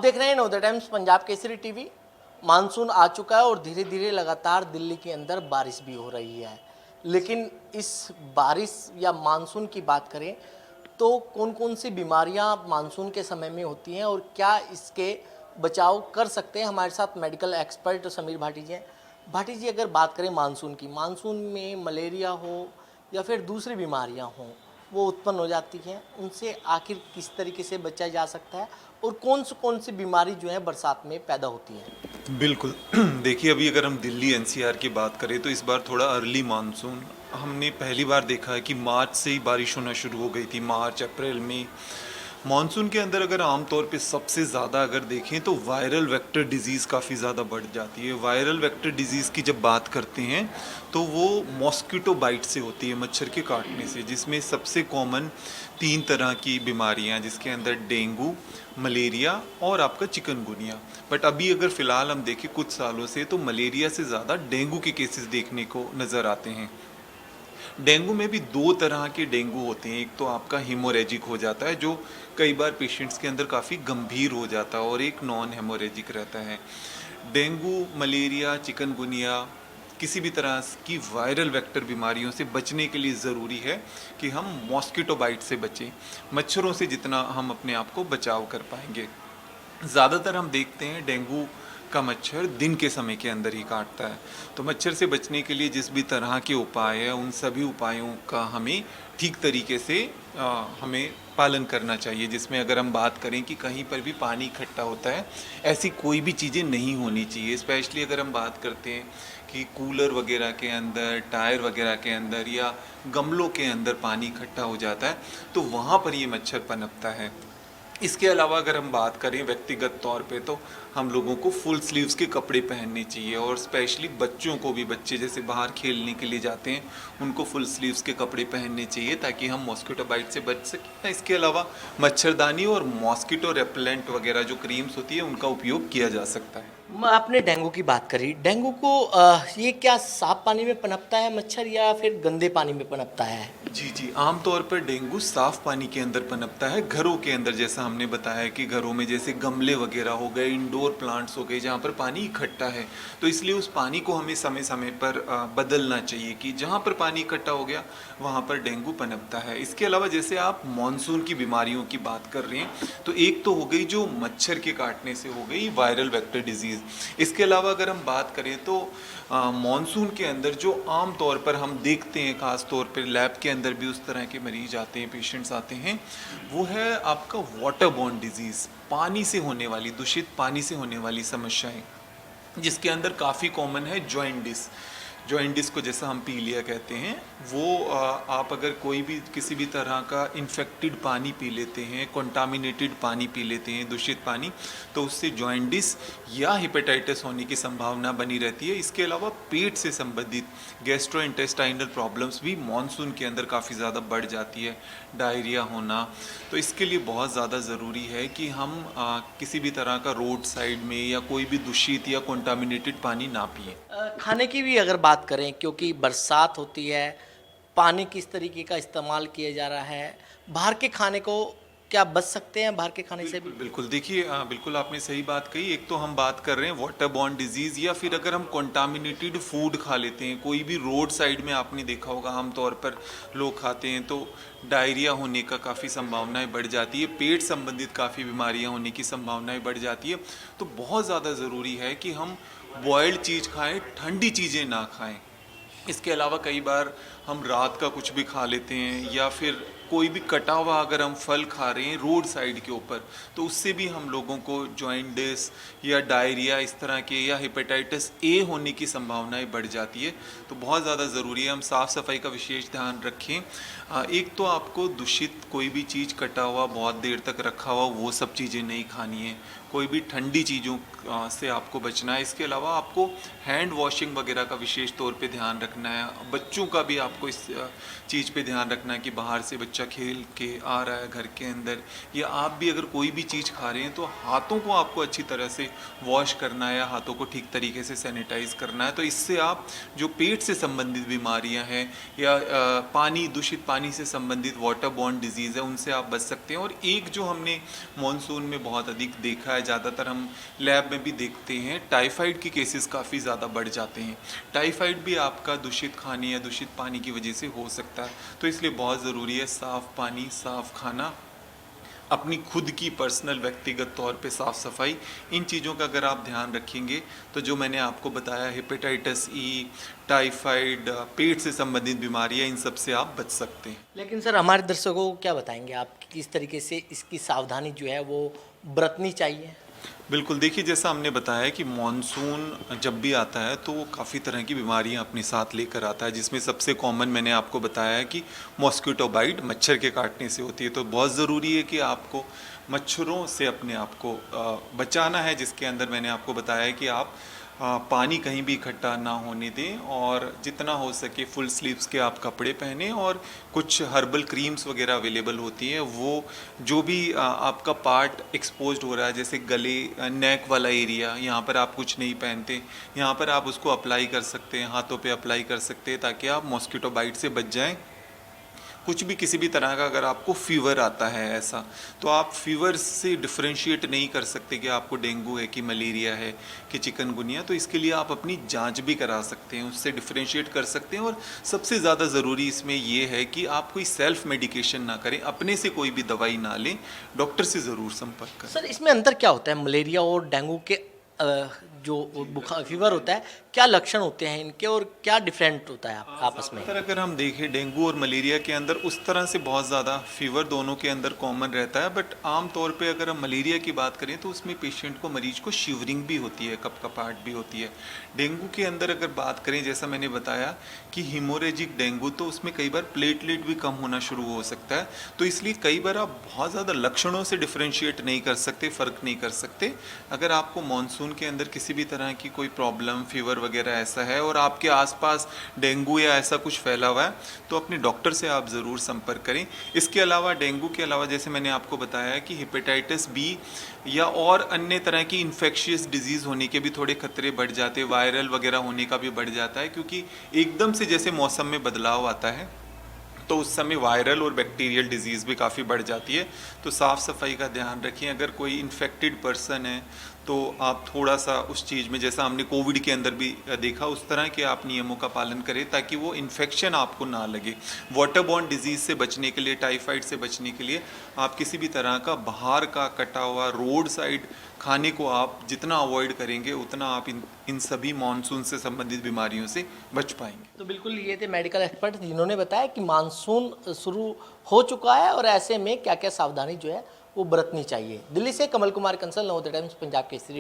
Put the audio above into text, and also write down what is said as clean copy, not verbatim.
देख रहे हैं Navodaya Times Punjab Kesari TV. Monsoon आ चुका है और धीरे धीरे लगातार दिल्ली के अंदर बारिश भी हो रही है। लेकिन इस बारिश या मानसून की बात करें तो कौन कौन सी बीमारियां मानसून के समय में होती हैं और क्या इसके बचाव कर सकते हैं, हमारे साथ मेडिकल एक्सपर्ट समीर भाटी जी हैं। भाटी जी, अगर बात करें मानसून की, मानसून में मलेरिया हो या फिर दूसरी बीमारियां हों वो उत्पन्न हो जाती हैं, उनसे आखिर किस तरीके से बचा जा सकता है और कौन सी बीमारी जो है बरसात में पैदा होती है। बिल्कुल। देखिए, अभी अगर हम दिल्ली एनसीआर की बात करें तो इस बार थोड़ा अर्ली मानसून हमने पहली बार देखा है कि मार्च से ही बारिश होना शुरू हो गई थी। मार्च, अप्रैल में मानसून के अंदर अगर आमतौर पे सबसे ज़्यादा अगर देखें तो वायरल वेक्टर डिजीज़ काफ़ी ज़्यादा बढ़ जाती है। वायरल वेक्टर डिजीज़ की जब बात करते हैं तो वो मॉस्किटो बाइट से होती है, मच्छर के काटने से, जिसमें सबसे कॉमन 3 तरह की बीमारियां, जिसके अंदर डेंगू, मलेरिया और आपका चिकनगुनिया। बट अभी अगर फ़िलहाल हम देखें कुछ सालों से तो मलेरिया से ज़्यादा डेंगू के केसेस देखने को नज़र आते हैं। डेंगू में भी 2 तरह के डेंगू होते हैं। एक तो आपका हेमोरेजिक हो जाता है जो कई बार पेशेंट्स के अंदर काफ़ी गंभीर हो जाता है, और एक नॉन हेमोरेजिक रहता है। डेंगू, मलेरिया, चिकनगुनिया किसी भी तरह की वायरल वेक्टर बीमारियों से बचने के लिए ज़रूरी है कि हम मॉस्किटो बाइट से बचें। मच्छरों से जितना हम अपने आप को बचाव कर पाएंगे। ज़्यादातर हम देखते हैं डेंगू का मच्छर दिन के समय के अंदर ही काटता है। तो मच्छर से बचने के लिए जिस भी तरह के उपाय है, उन सभी उपायों का हमें ठीक तरीके से हमें पालन करना चाहिए। जिसमें अगर हम बात करें कि कहीं पर भी पानी इकट्ठा होता है, ऐसी कोई भी चीज़ें नहीं होनी चाहिए। स्पेशली अगर हम बात करते हैं कि कूलर वगैरह के अंदर, टायर वगैरह के अंदर या गमलों के अंदर पानी इकट्ठा हो जाता है तो वहाँ पर ये मच्छर पनपता है। इसके अलावा अगर हम बात करें व्यक्तिगत तौर पे तो हम लोगों को फुल स्लीव्स के कपड़े पहनने चाहिए, और स्पेशली बच्चों को भी, बच्चे जैसे बाहर खेलने के लिए जाते हैं उनको फुल स्लीव्स के कपड़े पहनने चाहिए ताकि हम मॉस्किटो बाइट से बच सकें। इसके अलावा मच्छरदानी और मॉस्किटो रेपेलेंट वगैरह जो क्रीम्स होती है उनका उपयोग किया जा सकता है। आपने डेंगू की बात करी, डेंगू को ये क्या साफ पानी में पनपता है मच्छर या फिर गंदे पानी में पनपता है। जी जी, आमतौर पर डेंगू साफ पानी के अंदर पनपता है, घरों के अंदर। जैसा हमने बताया कि घरों में जैसे गमले वगैरह हो गए, इंडोर प्लांट्स हो गए, जहाँ पर पानी इकट्ठा है, तो इसलिए उस पानी को हमें समय समय पर बदलना चाहिए कि जहाँ पर पानी इकट्ठा हो गया वहाँ पर डेंगू पनपता है। इसके अलावा जैसे आप मॉनसून की बीमारियों की बात कर रहे हैं तो एक तो हो गई जो मच्छर के काटने से हो गई वायरल वेक्टर डिजीज़। इसके अलावा अगर हम बात करें तो मॉनसून के अंदर जो आम तौर पर हम देखते हैं, ख़ास तौर पर लैब के अंदर भी उस तरह के मरीज आते हैं, पेशेंट्स आते हैं, वो है आपका वाटर बॉर्न डिजीज़, पानी से होने वाली, दूषित पानी से होने वाली समस्याएं, जिसके अंदर काफ़ी कॉमन है जॉइंडिस। जॉइंडिस को जैसा हम पीलिया कहते हैं, वो आप अगर कोई भी किसी भी तरह का इन्फेक्टेड पानी पी लेते हैं, कंटामिनेटेड पानी पी लेते हैं, दूषित पानी, तो उससे जॉइंडिस या हेपेटाइटिस होने की संभावना बनी रहती है। इसके अलावा पेट से संबंधित गैस्ट्रोइंटेस्टाइनल प्रॉब्लम्स भी मॉनसून के अंदर काफ़ी ज़्यादा बढ़ जाती है, डायरिया होना। तो इसके लिए बहुत ज़्यादा ज़रूरी है कि हम किसी भी तरह का रोड साइड में या कोई भी दूषित या कंटामिनेटेड पानी ना पिएं। खाने की भी अगर बात करें, क्योंकि बरसात होती है, पानी किस तरीके का इस्तेमाल किया जा रहा है, बाहर के खाने को क्या बच सकते हैं बाहर के खाने से भी। बिल्कुल बिल्कुल, देखिए बिल्कुल आपने सही बात कही। एक तो हम बात कर रहे हैं वाटर बॉर्न डिजीज़, या फिर अगर हम कंटामिनेटेड फूड खा लेते हैं, कोई भी रोड साइड में आपने देखा होगा आमतौर पर लोग खाते हैं, तो डायरिया होने का काफ़ी संभावनाएं बढ़ जाती है, पेट संबंधित काफ़ी बीमारियां होने की संभावनाएं बढ़ जाती है। तो बहुत ज़्यादा ज़रूरी है कि हम बॉयल्ड चीज़ खाएँ, ठंडी चीज़ें ना खाएँ। इसके अलावा कई बार हम रात का कुछ भी खा लेते हैं, या फिर कोई भी कटा हुआ अगर हम फल खा रहे हैं रोड साइड के ऊपर, तो उससे भी हम लोगों को जॉइंडिस या डायरिया इस तरह के या हेपेटाइटिस ए होने की संभावनाएं बढ़ जाती है। तो बहुत ज़्यादा ज़रूरी है हम साफ़ सफाई का विशेष ध्यान रखें। एक तो आपको दूषित कोई भी चीज़, कटा हुआ, बहुत देर तक रखा हुआ, वो सब चीज़ें नहीं खानी है। कोई भी ठंडी चीज़ों से आपको बचना है। इसके अलावा आपको हैंड वॉशिंग वगैरह का विशेष तौर पे ध्यान रखना रखना है। बच्चों का भी आपको इस चीज़ पे ध्यान रखना है कि बाहर से बच्चा खेल के आ रहा है घर के अंदर, या आप भी अगर कोई भी चीज़ खा रहे हैं तो हाथों को आपको अच्छी तरह से वॉश करना है या हाथों को ठीक तरीके से सैनिटाइज करना है। तो इससे आप जो पेट से संबंधित बीमारियां हैं या पानी, दूषित पानी से संबंधित वाटर बॉर्न डिजीज़ है, उनसे आप बच सकते हैं। और एक जो हमने मॉनसून में बहुत अधिक देखा है, ज़्यादातर हम लैब में भी देखते हैं, टाइफाइड के केसेस काफ़ी ज़्यादा बढ़ जाते हैं। टाइफाइड भी आपका दूषित खाने या दूषित पानी की वजह से हो सकता है। तो इसलिए बहुत ज़रूरी है साफ़ पानी, साफ़ खाना, अपनी खुद की पर्सनल व्यक्तिगत तौर पे साफ़ सफाई। इन चीज़ों का अगर आप ध्यान रखेंगे तो जो मैंने आपको बताया, हेपेटाइटिस ई, टाइफाइड, पेट से संबंधित बीमारियां, इन सब से आप बच सकते हैं। लेकिन सर हमारे दर्शकों को क्या बताएंगे आप कि किस तरीके से इसकी सावधानी जो है वो बरतनी चाहिए? बिल्कुल, देखिए जैसा हमने बताया कि मॉनसून जब भी आता है तो वो काफ़ी तरह की बीमारियां अपने साथ लेकर आता है, जिसमें सबसे कॉमन मैंने आपको बताया है कि मॉस्किटो बाइट, मच्छर के काटने से होती है। तो बहुत ज़रूरी है कि आपको मच्छरों से अपने आप को बचाना है, जिसके अंदर मैंने आपको बताया है कि आप पानी कहीं भी इकट्ठा ना होने दें, और जितना हो सके फुल स्लीव्स के आप कपड़े पहने, और कुछ हर्बल क्रीम्स वगैरह अवेलेबल होती हैं, वो जो भी आपका पार्ट एक्सपोज्ड हो रहा है, जैसे गले, नेक वाला एरिया, यहाँ पर आप कुछ नहीं पहनते, यहाँ पर आप उसको अप्लाई कर सकते हैं, हाथों पे अप्लाई कर सकते हैं, ताकि आप मॉस्किटो बाइट से बच जाएं। कुछ भी किसी भी तरह का अगर आपको फीवर आता है ऐसा, तो आप फीवर से डिफरेंशिएट नहीं कर सकते कि आपको डेंगू है कि मलेरिया है कि चिकनगुनिया। तो इसके लिए आप अपनी जांच भी करा सकते हैं, उससे डिफरेंशिएट कर सकते हैं। और सबसे ज़्यादा ज़रूरी इसमें ये है कि आप कोई सेल्फ मेडिकेशन ना करें, अपने से कोई भी दवाई ना लें, डॉक्टर से ज़रूर संपर्क करें। सर इसमें अंतर क्या होता है मलेरिया और डेंगू के? जो बुखार फीवर होता है, क्या लक्षण होते हैं इनके और क्या डिफरेंट होता है आपस में? सर अगर हम देखें, डेंगू और मलेरिया के अंदर उस तरह से बहुत ज़्यादा फीवर दोनों के अंदर कॉमन रहता है, बट आम तौर पे अगर हम मलेरिया की बात करें तो उसमें पेशेंट को, मरीज को शिवरिंग भी होती है, कपकपाहट भी होती है। डेंगू के अंदर अगर बात करें, जैसा मैंने बताया कि हीमोरेजिक डेंगू, तो उसमें कई बार प्लेटलेट भी कम होना शुरू हो सकता है। तो इसलिए कई बार आप बहुत ज़्यादा लक्षणों से डिफ्रेंशिएट नहीं कर सकते, फ़र्क नहीं कर सकते। अगर आपको मानसून के अंदर किसी भी तरह की कोई प्रॉब्लम, फीवर वगैरह ऐसा है और आपके आसपास डेंगू या ऐसा कुछ फैला हुआ है, तो अपने डॉक्टर से आप ज़रूर संपर्क करें। इसके अलावा, डेंगू के अलावा, जैसे मैंने आपको बताया कि हेपेटाइटिस बी या और अन्य तरह की इन्फेक्शियस डिजीज़ होने के भी थोड़े खतरे बढ़ जाते हैं, वायरल वगैरह होने का भी बढ़ जाता है, क्योंकि एकदम से जैसे मौसम में बदलाव आता है तो उस समय वायरल और बैक्टीरियल डिजीज़ भी काफ़ी बढ़ जाती है। तो साफ़ सफाई का ध्यान रखें। अगर कोई इन्फेक्टेड पर्सन है तो आप थोड़ा सा उस चीज़ में, जैसा हमने कोविड के अंदर भी देखा, उस तरह के आप नियमों का पालन करें ताकि वो इन्फेक्शन आपको ना लगे। वाटर बॉर्न डिजीज़ से बचने के लिए, टाइफाइड से बचने के लिए, आप किसी भी तरह का बाहर का कटा हुआ रोड साइड खाने को आप जितना अवॉइड करेंगे, उतना आप इन सभी मानसून से संबंधित बीमारियों से बच पाएंगे। तो बिल्कुल ये थे मेडिकल एक्सपर्ट जिन्होंने बताया कि मानसून शुरू हो चुका है और ऐसे में क्या क्या सावधानी जो है वो बरतनी चाहिए। दिल्ली से कमल कुमार कंसल, नवोदय टाइम्स, पंजाब केसरी।